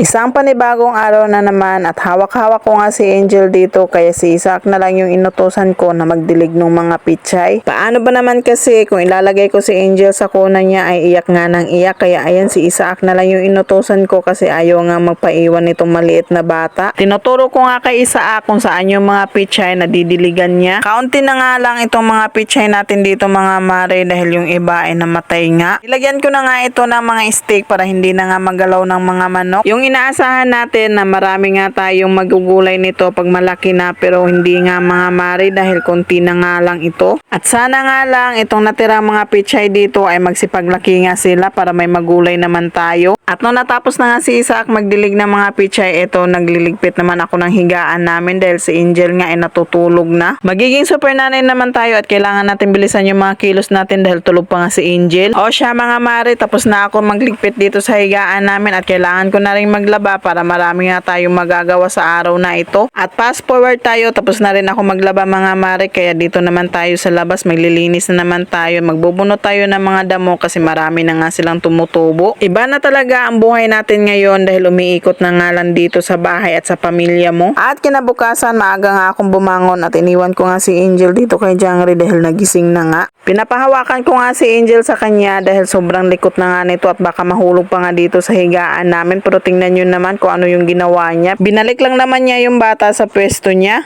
Isang panibagong araw na naman at hawak-hawak ko nga si Angel dito kaya si Isaac na lang yung inutusan ko na magdilig ng mga pichay. Paano ba naman kasi kung ilalagay ko si Angel sa kuna niya ay iyak nga ng iyak kaya ayan si Isaac na lang yung inutusan ko kasi ayaw nga magpaiwan nitong maliit na bata. Tinuturo ko nga kay Isaac kung saan yung mga pichay na didiligan niya. Kaunti na nga lang itong mga pichay natin dito mga mare dahil yung iba ay namatay nga. Ilagyan ko na nga ito ng mga steak para hindi na nga magalaw ng mga manok. Yung inaasahan natin na marami nga tayong magugulay nito pag malaki na pero hindi nga mga mare dahil konti na nga lang ito. At sana nga lang itong natirang mga pichay dito ay magsipaglaki nga sila para may magulay naman tayo. At nung natapos na nga si Isaac magdilig ng mga pichay, ito nagliligpit naman ako ng higaan namin dahil si Angel nga ay natutulog na. Magiging super nanay naman tayo at kailangan natin bilisan yung mga kilos natin dahil tulog pa nga si Angel. O siya mga mare, tapos na ako magligpit dito sa higaan namin at kailangan ko na rin maglaba para marami nga tayong magagawa sa araw na ito. At fast forward tayo, tapos na rin ako maglaba mga mare kaya dito naman tayo sa labas, maglilinis na naman tayo. Magbubunot tayo ng mga damo kasi marami na nga silang tumutubo. Iba na talaga ang buhay natin ngayon dahil umiikot na nga lang dito sa bahay at sa pamilya mo. At kinabukasan maaga nga akong bumangon at iniwan ko nga si Angel dito kay Jangri dahil nagising na nga. Pinapahawakan ko nga si Angel sa kanya dahil sobrang likot na nga nito at baka mahulog pa nga dito sa higaan namin pero tingnan nyo naman kung ano yung ginawa niya. Binalik lang naman niya yung bata sa pwesto niya.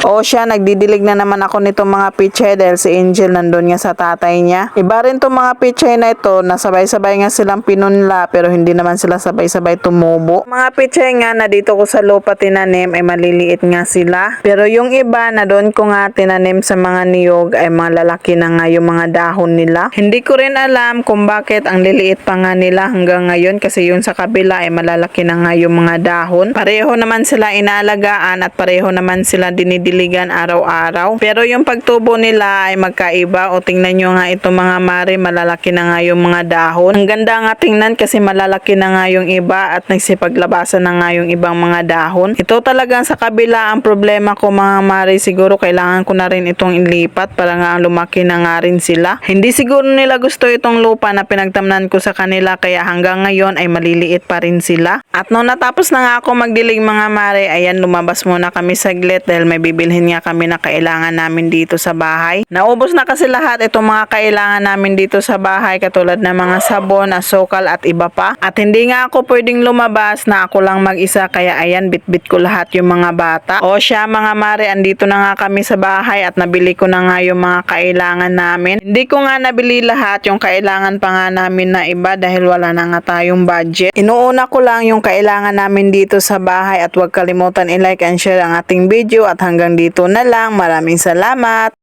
O siya, nagdidilig na naman ako nitong mga pichay dahil si Angel nandun nga sa tatay niya. Iba rin itong mga pichay na ito na sabay-sabay nga silang pinunla pero hindi naman sila sabay-sabay tumubo. Mga pichay nga na dito ko sa lupa tinanim ay maliliit nga sila. Pero yung iba na doon ko nga tinanim sa mga niyog ay malalaki na nga yung mga dahon nila. Hindi ko rin alam kung bakit ang liliit pa nga nila hanggang ngayon kasi yung sa kabila ay malalaki na nga yung mga dahon. Pareho naman sila inaalagaan at pareho naman sila dinidiligan araw-araw. Pero yung pagtubo nila ay magkaiba o tingnan nyo nga ito mga mare, malalaki na nga yung mga dahon. Ang ganda nga tingnan kasi malalaki na nga yung iba at nagsipaglabasan na nga yung ibang mga dahon. Ito talagang sa kabila ang problema ko mga mare, siguro kailangan ko na rin itong ilipat para nga lumaki na nga rin sila. Hindi siguro nila gusto itong lupa na pinagtamnan ko sa kanila kaya hanggang ngayon ay maliliit pa rin sila. At nung natapos na nga ako magdilig mga mare, ayan lumabas muna kami saglit dahil may bibilhin nga kami na kailangan namin dito sa bahay. Naubos na kasi lahat itong mga kailangan namin dito sa bahay katulad ng mga sabon, asukal at iba pa. At hindi nga ako pwedeng lumabas na ako lang mag-isa kaya ayan bitbit ko lahat yung mga bata. O siya mga mare, andito na nga kami sa bahay at nabili ko na nga yung mga kailangan namin. Hindi ko nga nabili lahat, yung kailangan pa nga namin na iba dahil wala na nga tayong budget. Inuuna ko lang yung kailangan namin dito sa bahay at huwag kalimutan i-like and share ang ating video at hanggang dito na lang. Maraming salamat!